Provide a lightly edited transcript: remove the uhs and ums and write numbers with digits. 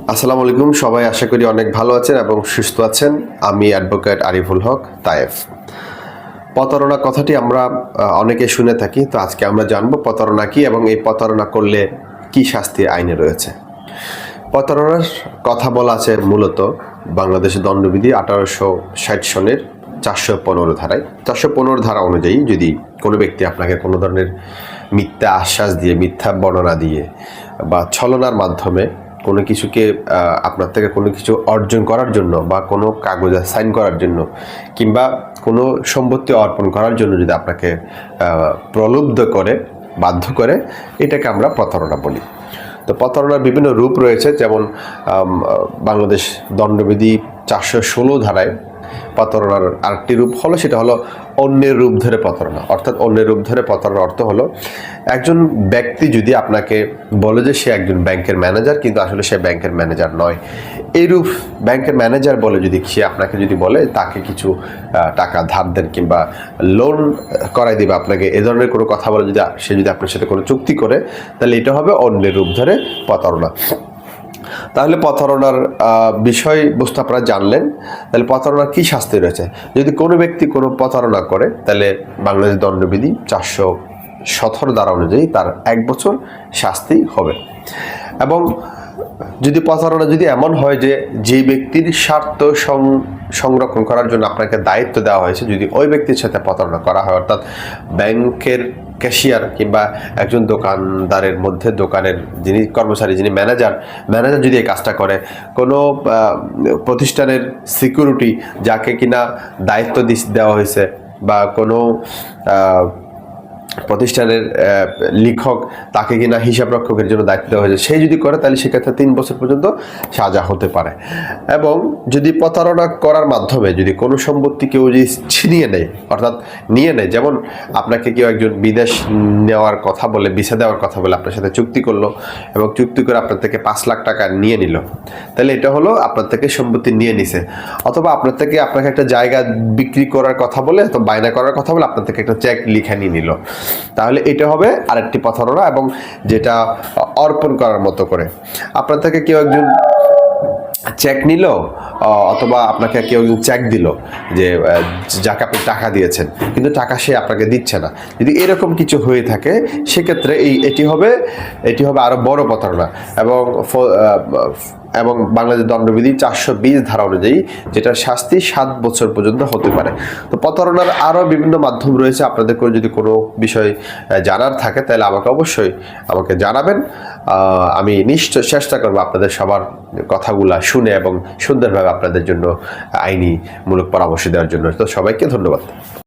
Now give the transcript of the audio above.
আসসালামু আলাইকুম, সবাই আশা করি অনেক ভালো আছেন এবং সুস্থ আছেন। আমি অ্যাডভোকেট আরিফুল হক তায়েফ। প্রতারণা কথাটি আমরা অনেকে শুনে থাকি, তো আজকে আমরা জানব প্রতারণা কি এবং এই প্রতারণা করলে কি শাস্তি আইনে রয়েছে। প্রতারণার কথা বলা আছে মূলত বাংলাদেশের দণ্ডবিধি 1860 সনের 415 ধারায়। 415 ধারা অনুযায়ী যদি কোনো ব্যক্তি আপনাকে কোনো ধরনের মিথ্যা আশ্বাস দিয়ে, মিথ্যা বর্ণনা দিয়ে বা ছলনার মাধ্যমে কোনো কিছুকে আপনার থেকে কোনো কিছু অর্জন করার জন্য বা কোনো কাগজে সাইন করার জন্য কিংবা কোনো সম্পত্তি অর্পণ করার জন্য যদি আপনাকে প্রলুব্ধ করে, বাধ্য করে, এটাকে আমরা প্রতারণা বলি। তো প্রতারণার বিভিন্ন রূপ রয়েছে, যেমন বাংলাদেশ দণ্ডবিধি 416 ধারায় প্রতারণার আরেকটি রূপ হলো, সেটা হলো অন্যের রূপ ধরে প্রতারণা। অর্থাৎ অন্যের রূপ ধরে প্রতারণার অর্থ হলো একজন ব্যক্তি যদি আপনাকে বলে যে সে একজন ব্যাংকের ম্যানেজার, কিন্তু আসলে সে ব্যাংকের ম্যানেজার নয়। এইরূপ ব্যাংকের ম্যানেজার বলে যদি সে আপনাকে যদি বলে তাকে কিছু টাকা ধার দেন কিংবা লোন করাই দেবে আপনাকে, এ ধরনের কোনো কথা বলে যদি সে যদি আপনার সাথে কোনো চুক্তি করে, তাহলে এটা হবে অন্যের রূপ ধরে প্রতারণা। তাহলে প্রতারণার বিষয়বস্তু আপনারা জানলেন। তাহলে প্রতারণার কী শাস্তি রয়েছে? যদি কোনো ব্যক্তি কোনো প্রতারণা করে, তাহলে বাংলাদেশ দণ্ডবিধি 417 ধারা অনুযায়ী তার 1 বছর শাস্তি হবে। এবং যদি প্রতারণা যদি এমন হয় যে ব্যক্তির স্বার্থ সংরক্ষণ করার জন্য আপনাকে দায়িত্ব দেওয়া হয়েছে, যদি ওই ব্যক্তির সাথে প্রতারণা করা হয়, অর্থাৎ ব্যাংকের ক্যাশিয়ার কিংবা একজন দোকানদারের মধ্যে দোকানের যিনি কর্মচারী, যিনি ম্যানেজার যদি এই কাজটা করে, কোনো প্রতিষ্ঠানের সিকিউরিটি যাকে কিনা দায়িত্ব দেওয়া হয়েছে বা কোনো প্রতিষ্ঠানের লিখক তাকে কিনা হিসাব রক্ষকের জন্য দায়িত্ব দেওয়া হয়েছে, সেই যদি করে, তাহলে সেক্ষেত্রে 3 বছর পর্যন্ত সাজা হতে পারে। এবং যদি প্রতারণা করার মাধ্যমে যদি কোনো সম্পত্তি কেউ যদি ছিনিয়ে নেয়, অর্থাৎ নিয়ে নেয়, যেমন আপনাকে কেউ একজন বিদেশ নেওয়ার কথা বলে, ভিসা দেওয়ার কথা বলে আপনার সাথে চুক্তি করলো এবং চুক্তি করে আপনার থেকে 5 লাখ টাকা নিয়ে নিল, তাহলে এটা হলো আপনার থেকে সম্পত্তি নিয়ে নিছে। অথবা আপনাকে একটা জায়গা বিক্রি করার কথা বলে, তো বায়না করার কথা বলে আপনার থেকে একটা চেক লিখে নিয়ে নিল, তাহলে এটা হবে আরেকটি প্রতারণা। এবং যেটা অর্পণ করার মতো করে আপনার থেকে কেউ একজন চেক নিল, অথবা আপনাকে কেউ চেক দিল যে যাকে আপনি টাকা দিয়েছেন, কিন্তু টাকা সে আপনাকে দিচ্ছে না, যদি এরকম কিছু হয়ে থাকে, সেক্ষেত্রে এটি হবে আরো বড় প্রতারণা। এবং বাংলাদেশ দণ্ডবিধি 420 ধারা অনুযায়ী যেটার শাস্তি 7 বছর পর্যন্ত হতে পারে। তো প্রতারণার আরও বিভিন্ন মাধ্যম রয়েছে। আপনাদের যদি কোনো বিষয় জানার থাকে, তাহলে আমাকে জানাবেন। আমি নিশ্চয় চেষ্টা করবো আপনাদের সবার কথাগুলা শুনে এবং সুন্দরভাবে আপনাদের জন্য আইনি মূলক পরামর্শ দেওয়ার জন্য। তো সবাইকে ধন্যবাদ।